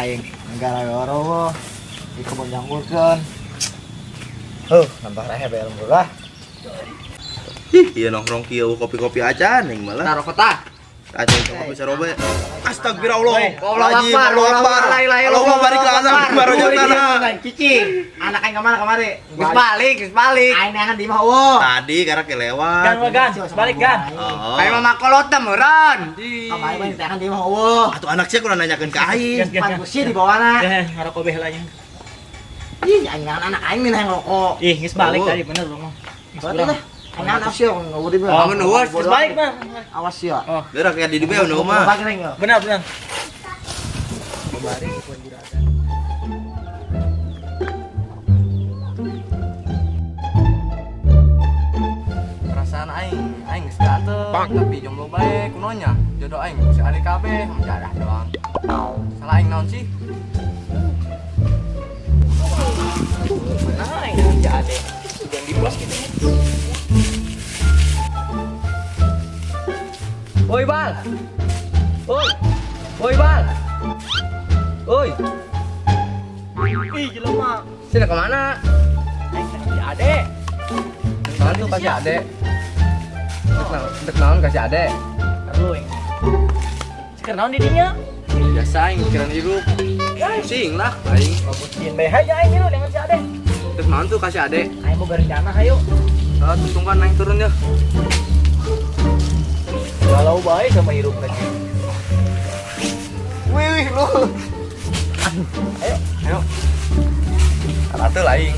aing gara-gara wo di kebun jangkurkeun. Nambah rehe bae alhamdulillah. Iya nongkrong kieu kopi-kopi acan yang malah. Taruh kota. Acan kopi sarobe. Astagfirullah. Allahu Akbar. Allahumma barik lana barokatana. Cici, anak aing kemana kemari? Geus balik. Aing neangan di mah wo. Tadi karena kelewat. Gan, balik gan. Oh. Kayak mama kolot meureun. Kamari mah neangan di mah wo. Atuh anak saya kurang nanyakeun ka aing. Pan kusi di bawahna. Ngarokok beh lah. Ih, aing neangan anak aing minah ngerokok. Ih, geus balik tadi bener lu mah. Berarti lah. Aing neangan awas ya ngawuri mah. Oh, menuas, Geus balik mah. Awas ya. Berak ya di dieu nu mah. Bagi reng ya. Benar. Perasaan aing geus ganteng, tapi jomblo bae kunonya. Jodoh aing si adik kabeh, menjadah doang. Salah aing naon sih? Mana yang jadi? Jangan dibuas gitu. Oi, Bal. Oi, Bal. Oi. Ih, jelema. Sini kemana? Aing kasih ade. Naon tuh kasih ade? Untuk naon kasih ade? Perlu yang. Sekarang naon di dinya? Biasa aing mikiran hidup. Pusing lah aing. Bikin bae aja aing lu dengan si ade. Terus naon tuh kasih ade? Aing mau berencana hayu. Tungkan naik turun ya. Kalau baik sama hirup lagi. Wih lu. Ayo. Atuh lah aing.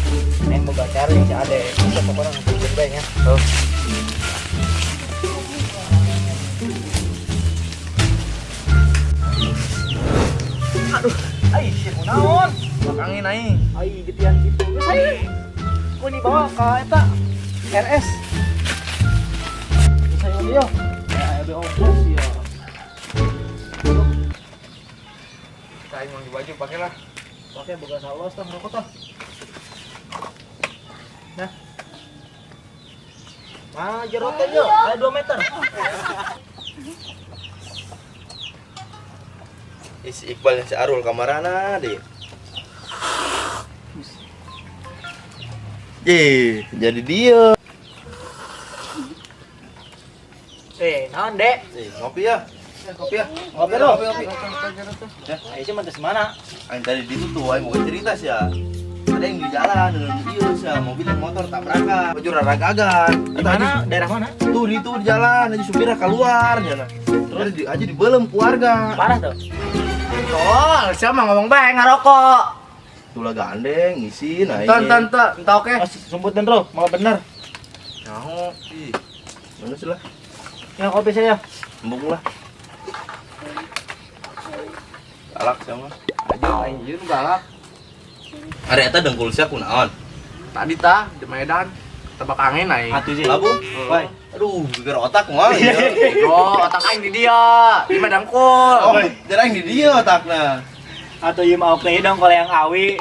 Aing mau cari yang si ade. Bisa pokoknya ngikutin bae nya. Tuh. Ai, sieu naon? Makangin aing. Ai, getian gitu. Geus aing. Ku dibawa ka eta RS. Geus aing dia. Ada ongkos ya. Aing mau di baju pakai lah. Pakai boga salos tah rokok tah. Nah. Nah, jerot aja. Ada 2 meter. Si Iqbal yang si Arul kamarana deh. Jadi dia. Naon, Dek? Ngopi ya. Ngopi ya. Ngopi dong. Ngopi. Ya, ayo cuman tes mana? Aing tadi di situ tuh, aing mau cerita sih ya. Ada yang di jalan dengan dia sih, mobil dan motor tabrakan. Baju rada gagan. Di mana? Daerah mana? Tuh di jalan, aja supirnya keluar jana. Terus aja dibelem keluarga. Parah tuh. Tol, siapa ngomong bae ngarokok. Tulah gandeng, ngisi, nah Entah oke. Sumbut dan bro, malah bener. Nyaho, ih. Mana sih lah? Ya kopi saya. Embung lah. Galak sama. Aja aing ieu nu galak. Ari eta dengkul sia kunaon? Tadi tah di Medan tebak angin aing. Atuh sih. Labu? Wai. Aduh, geger otak mah. Oh, otak aing di dia, di Medan Kul. Oh, jarang di dia otakna. Atau ieu mau play dong kalau yang awi.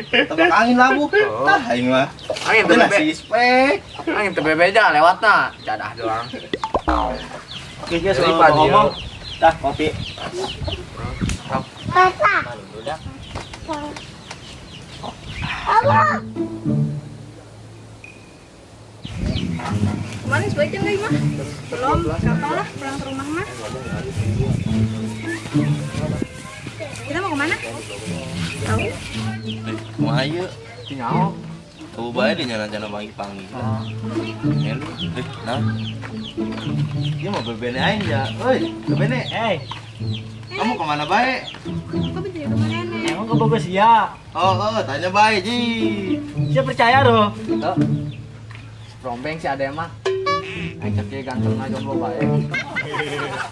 Tebak angin labu. Tah aing mah. Angin Itu tebebe. nasi spek. Angin tebebe aja lewatna, jadah doang. Oke, guys, Jadi, kalau Pak, ngomong, dah kopi. Kemarin sebaiknya enggak mah? Belum, gampang lah pulang ke rumah mah. Kita mau kemana? Tahu? Mau ayo. Tinyaho. Tahu bae di nyana-nyana panggil. Helu. Nah. Dia mau bebene aing ya. Oi, bebene. Kamu kemana bae? Kok bisa ke mana nenek? Emang kau bagus ya? Oh, tanya bae, Ji. Saya percaya doh. Tuh. Rombeng si ade mah. Aing cek ieu ganteng na jomblo bae.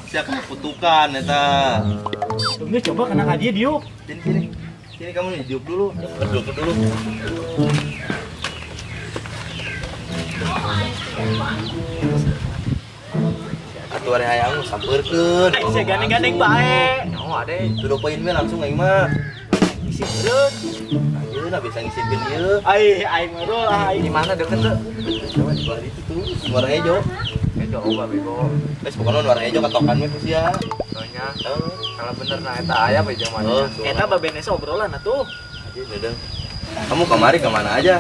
Siapa kutukan eta. Tunggu coba kena hadiah diuk. Sini. Sini kamu nih, diuk dulu. Duduk dulu. Atuh ari hayang sampeurkeun. Saya gandeng-gandeng baik. Nyaho ade. Sudah poin mah langsung aing mah. Isi terus. Ayo. lah bisa ngisipin ieu. Aing mah aing. Di mana deket tuh? Coba di bawah itu tuh, warna hijau. Coba bego. Terus pokoknya warna hijau katokan mah sia. Soalnya kalau bener nah eta aya we jeung mana. Eta babenes obrolan atuh. Aja dedeng. Kamu kemana aja?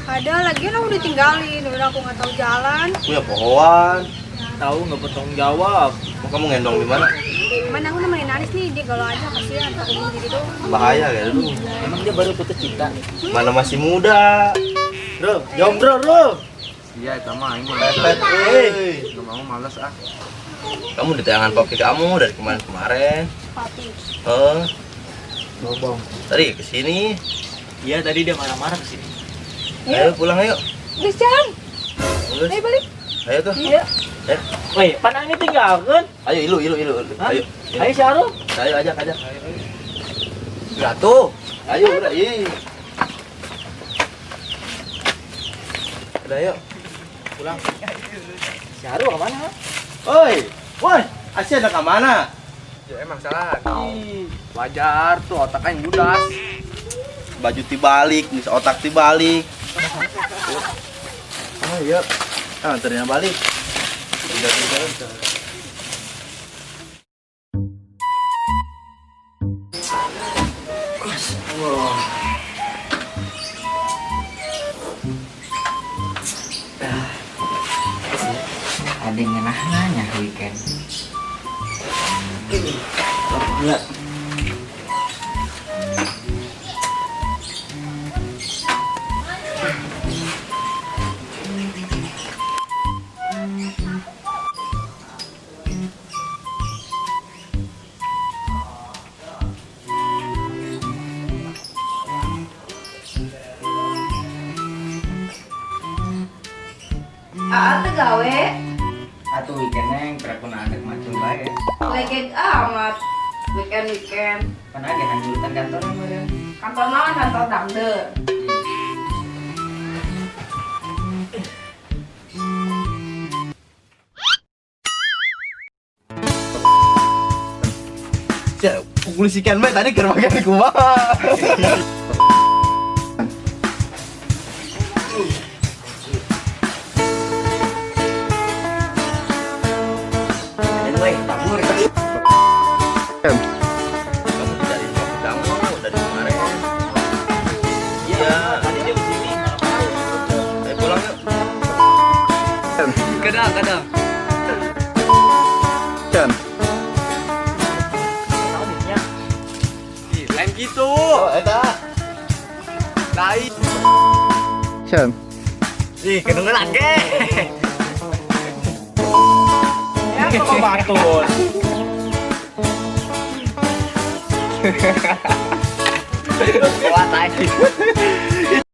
Ada lagi aku ditinggalin, udah aku nggak tahu jalan. Punya pohoan. Tahu nggak bertanggung jawab. Mau kamu ngendong di mana? Cuman aku nemenin Aris nih, dia galau aja kasihan aku mau jadi tuh. Bahaya kayak dulu. Emang dia baru putus cinta. Mana masih muda. Bro, jomblo bro. Iya eta mah aing mah. Pepet, euy. Enggak mau males ah. Kamu di tayangan papi kamu dari kemarin-kemarin. Papi. Bobong. Tadi kesini. Iya tadi dia marah-marah kesini. Ayo pulang ayo. Guys, jalan. Terus, Ayo balik. ayo tuh. Iya. Eh, Woi, panang ini tinggalkan. ayo ilu. Hah? Ayo. Ayo si Arum. Ayo ajak. Enggak tuh. Ayo udah, iya. Udah yuk. Pulang. Si Arum kemana? Woi, Asia ada ke mana? Ya emang salah. Wajar tuh otak aing budas. Baju dibalik, nih otak dibalik. Oh iya. Anterin balik. Udah. Ada yang nanya weekend. Lihat. Teu gawe, Atau weekendnya yang terakuna ada macul bae. legeg amat. Weekend. Kan ada hanjutan kantor kemarin. Kantor naon kantor dangdeur. Ya, publisikan bae tadi keur make kumaha. Dan weh, tabur. Kamu dari papi kamu dari kemarin. Iya, Tadi dia kesini. ayo pulang yuk. Kadang. Tahunnya. Ih, lain gitu. Oh, eta. Lain. Ih, kedengeran ge. Ya, kok batus. Kuat aja.